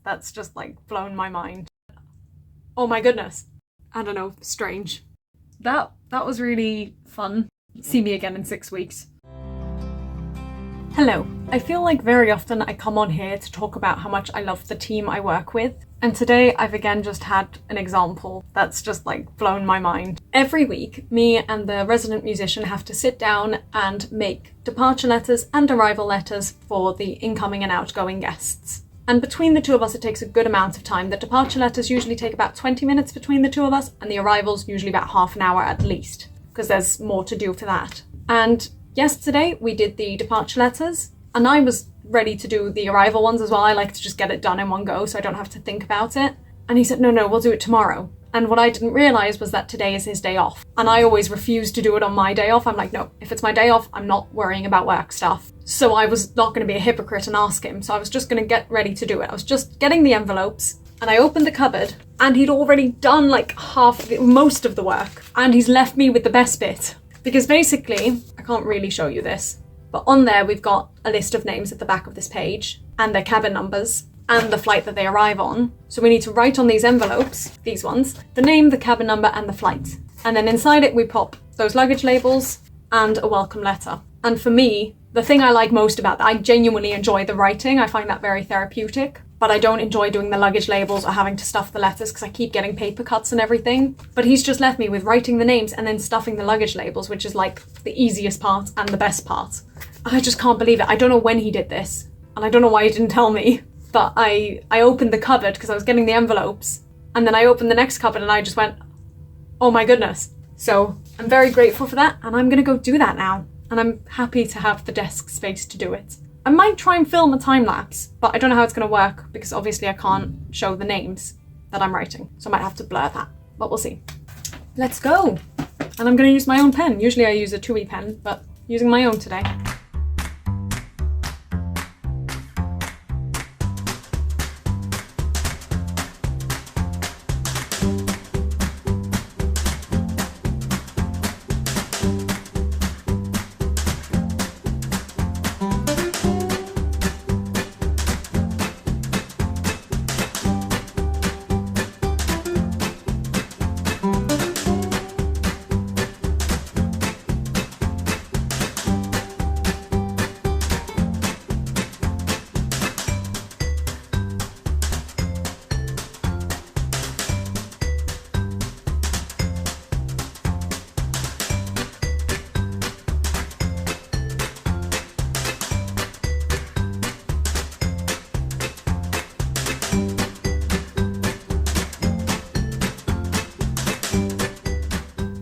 That's just like blown my mind. Oh my goodness. I don't know, strange. That was really fun. See me again in 6 weeks. Hello. I feel like very often I come on here to talk about how much I love the team I work with. And today I've again just had an example that's just like blown my mind. Every week, me and the resident musician have to sit down and make departure letters and arrival letters for the incoming and outgoing guests. And between the two of us, it takes a good amount of time. The departure letters usually take about 20 minutes between the two of us, and the arrivals usually about half an hour at least, because there's more to do for that. And yesterday we did the departure letters, and I was ready to do the arrival ones as well. I like to just get it done in one go so I don't have to think about it. And he said, no, we'll do it tomorrow. And what I didn't realise was that today is his day off. And I always refuse to do it on my day off. I'm like, no, if it's my day off, I'm not worrying about work stuff. So I was not going to be a hypocrite and ask him. So I was just going to get ready to do it. I was just getting the envelopes and I opened the cupboard and he'd already done like most of the work. And he's left me with the best bit. Because basically, I can't really show you this, but on there we've got a list of names at the back of this page and their cabin numbers and the flight that they arrive on. So we need to write on these envelopes, these ones, the name, the cabin number and the flight. And then inside it we pop those luggage labels and a welcome letter. And for me, the thing I like most about that, I genuinely enjoy the writing. I find that very therapeutic, but I don't enjoy doing the luggage labels or having to stuff the letters because I keep getting paper cuts and everything. But he's just left me with writing the names and then stuffing the luggage labels, which is like the easiest part and the best part. I just can't believe it. I don't know when he did this and I don't know why he didn't tell me. But I opened the cupboard because I was getting the envelopes and then I opened the next cupboard and I just went, oh my goodness. So I'm very grateful for that and I'm going to go do that now. And I'm happy to have the desk space to do it. I might try and film a time lapse, but I don't know how it's going to work because obviously I can't show the names that I'm writing. So I might have to blur that, but we'll see. Let's go. And I'm going to use my own pen. Usually I use a 2E pen, but using my own today.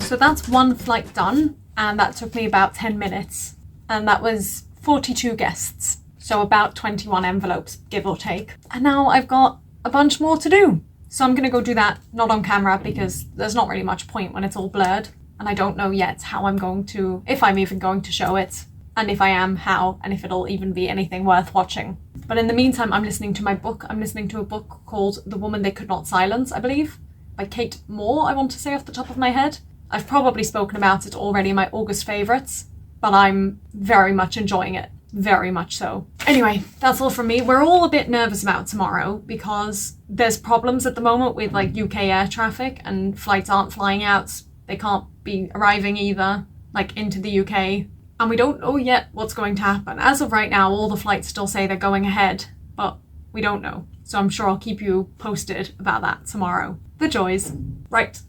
So that's one flight done, and that took me about 10 minutes. And that was 42 guests, so about 21 envelopes, give or take. And now I've got a bunch more to do. So I'm gonna go do that, not on camera, because there's not really much point when it's all blurred. And I don't know yet how I'm going to, if I'm even going to show it. And if I am, how, and if it'll even be anything worth watching. But in the meantime, I'm listening to my book. I'm listening to a book called The Woman They Could Not Silence, I believe, by Kate Moore, I want to say off the top of my head. I've probably spoken about it already in my August favourites, but I'm very much enjoying it. Very much so. Anyway, that's all from me. We're all a bit nervous about tomorrow because there's problems at the moment with like UK air traffic and flights aren't flying out. They can't be arriving either, like into the UK. And we don't know yet what's going to happen. As of right now, all the flights still say they're going ahead, but we don't know. So I'm sure I'll keep you posted about that tomorrow. The joys. Right.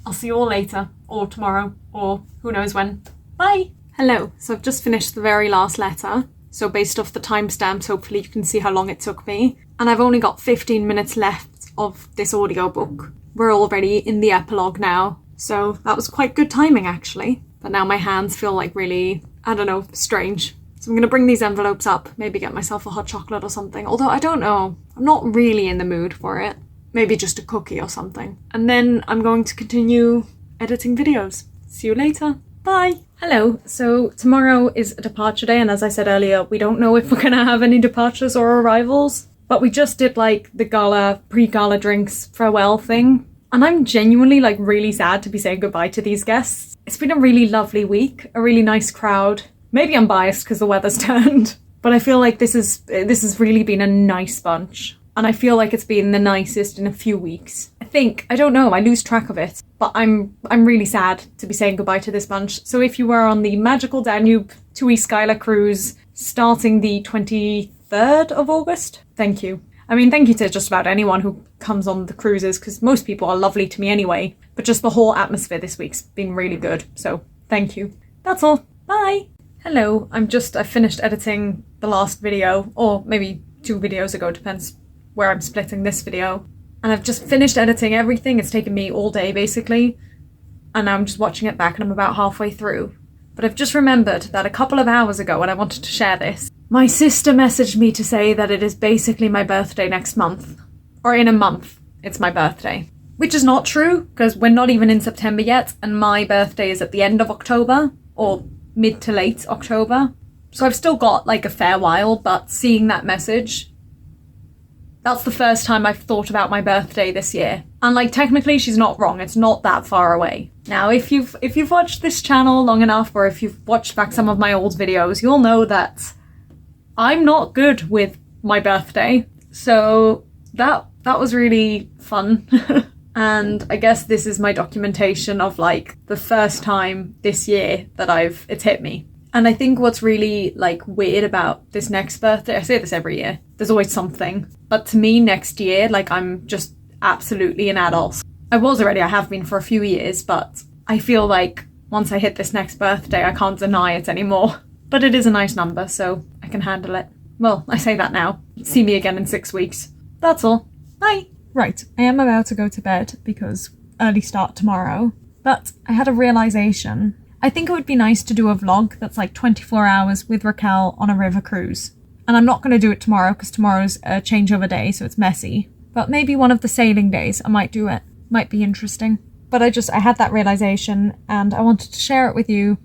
I'll see you all later, or tomorrow, or who knows when. Bye! Hello, so I've just finished the very last letter. So based off the timestamps, hopefully you can see how long it took me. And I've only got 15 minutes left of this audiobook. We're already in the epilogue now. So that was quite good timing, actually. But now my hands feel like really, I don't know, strange. So I'm going to bring these envelopes up, maybe get myself a hot chocolate or something. Although I don't know, I'm not really in the mood for it. Maybe just a cookie or something. And then I'm going to continue editing videos. See you later. Bye. Hello. So tomorrow is a departure day. And as I said earlier, we don't know if we're going to have any departures or arrivals. But we just did like the gala, pre-gala drinks farewell thing. And I'm genuinely like really sad to be saying goodbye to these guests. It's been a really lovely week, a really nice crowd. Maybe I'm biased because the weather's turned. But I feel like this has really been a nice bunch. and I feel like it's been the nicest in a few weeks. I don't know, I lose track of it, but I'm really sad to be saying goodbye to this bunch. So if you were on the Magical Danube to East Skyla cruise starting the 23rd of August, thank you. I mean, thank you to just about anyone who comes on the cruises, because most people are lovely to me anyway, but just the whole atmosphere this week's been really good, so thank you. That's all. Bye! Hello, I finished editing the last video, or maybe 2 videos ago, depends where I'm splitting this video. And I've just finished editing everything. It's taken me all day, basically. And now I'm just watching it back and I'm about halfway through. But I've just remembered that a couple of hours ago, when I wanted to share this, my sister messaged me to say that it is basically my birthday next month. Or in a month, it's my birthday. Which is not true, because we're not even in September yet, and my birthday is at the end of October, or mid to late October. So I've still got like a fair while, but seeing that message, that's the first time I've thought about my birthday this year. And like, technically she's not wrong, it's not that far away. Now, if you've watched this channel long enough, or if you've watched back some of my old videos, you'll know that I'm not good with my birthday. So that was really fun. And I guess this is my documentation of like the first time this year that it's hit me. And I think what's really like weird about this next birthday, I say this every year, there's always something. But to me next year, like I'm just absolutely an adult. I have been for a few years, but I feel like once I hit this next birthday, I can't deny it anymore. But it is a nice number, so I can handle it. Well, I say that now. See me again in 6 weeks. That's all. Bye! Right, I am about to go to bed because early start tomorrow. But I had a realisation. I think it would be nice to do a vlog that's like 24 hours with Raquel on a river cruise. And I'm not going to do it tomorrow because tomorrow's a changeover day, so it's messy. But maybe one of the sailing days I might do it. Might be interesting. But I had that realisation and I wanted to share it with you.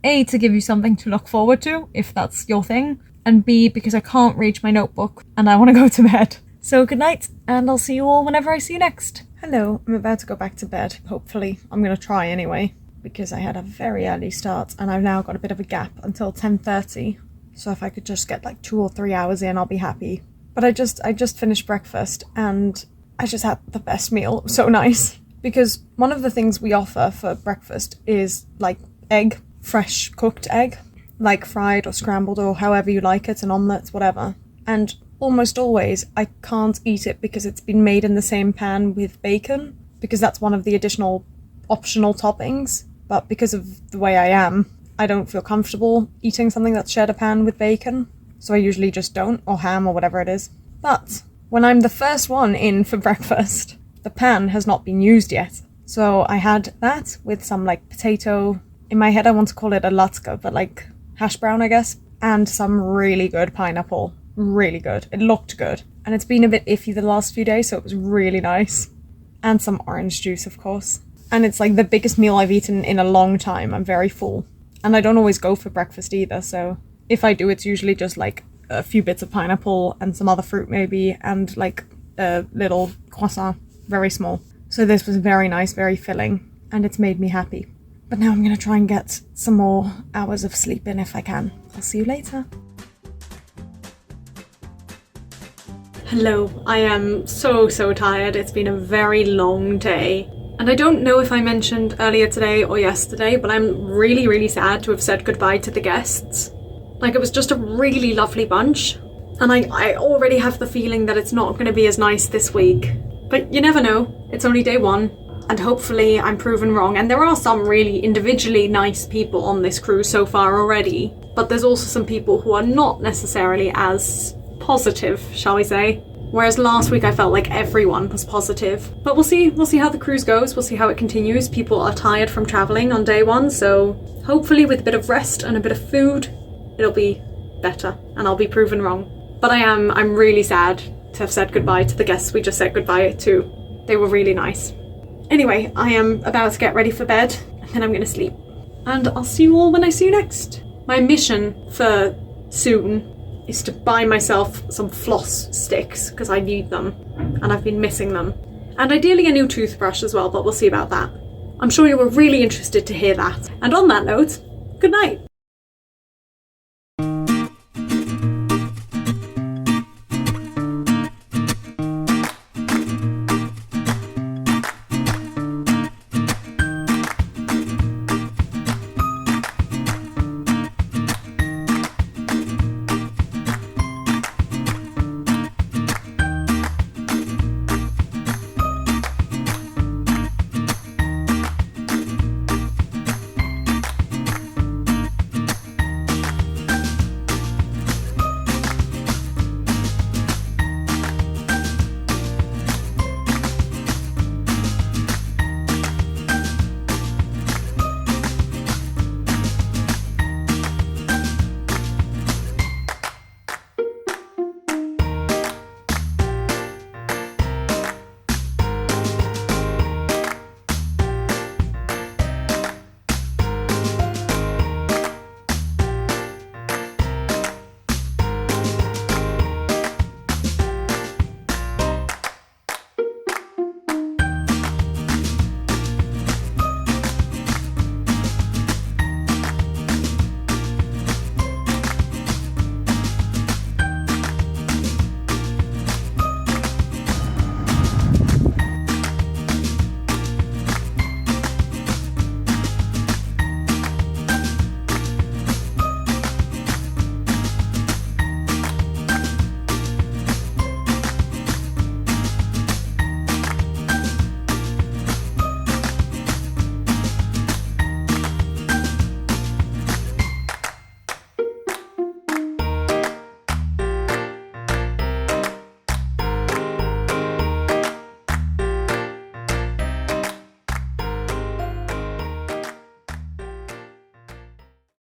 A, to give you something to look forward to, if that's your thing. And B, because I can't reach my notebook and I want to go to bed. So good night, and I'll see you all whenever I see you next. Hello, I'm about to go back to bed, hopefully. I'm going to try anyway, because I had a very early start and I've now got a bit of a gap until 10:30. So if I could just get like 2 or 3 hours in, I'll be happy. But I just finished breakfast and I just had the best meal. It was so nice. Because one of the things we offer for breakfast is like egg, fresh cooked egg, like fried or scrambled or however you like it, and omelettes, whatever. And almost always I can't eat it because it's been made in the same pan with bacon, because that's one of the additional optional toppings. But because of the way I am, I don't feel comfortable eating something that's shared a pan with bacon. So I usually just don't, or ham or whatever it is. But when I'm the first one in for breakfast, the pan has not been used yet. So I had that with some like potato, in my head I want to call it a latke, but like hash brown I guess, and some really good pineapple. Really good. It looked good. And it's been a bit iffy the last few days, so it was really nice. And some orange juice, of course. And it's like the biggest meal I've eaten in a long time. I'm very full. And I don't always go for breakfast either, so if I do, it's usually just like a few bits of pineapple and some other fruit maybe, and like a little croissant, very small. So this was very nice, very filling, and it's made me happy. But now I'm going to try and get some more hours of sleep in if I can. I'll see you later. Hello, I am so tired. It's been a very long day. And I don't know if I mentioned earlier today or yesterday, but I'm really sad to have said goodbye to the guests. Like, it was just a really lovely bunch. And I already have the feeling that it's not going to be as nice this week. But you never know, it's only day 1. And hopefully I'm proven wrong. And there are some really individually nice people on this cruise so far already. But there's also some people who are not necessarily as positive, shall we say. Whereas last week I felt like everyone was positive. But we'll see how the cruise goes, we'll see how it continues. People are tired from travelling on day 1, so hopefully with a bit of rest and a bit of food, it'll be better and I'll be proven wrong. But I'm really sad to have said goodbye to the guests we just said goodbye to. They were really nice. Anyway, I am about to get ready for bed and then I'm going to sleep. And I'll see you all when I see you next. My mission for soon is to buy myself some floss sticks, because I need them, and I've been missing them. And ideally a new toothbrush as well, but we'll see about that. I'm sure you were really interested to hear that. And on that note, good night.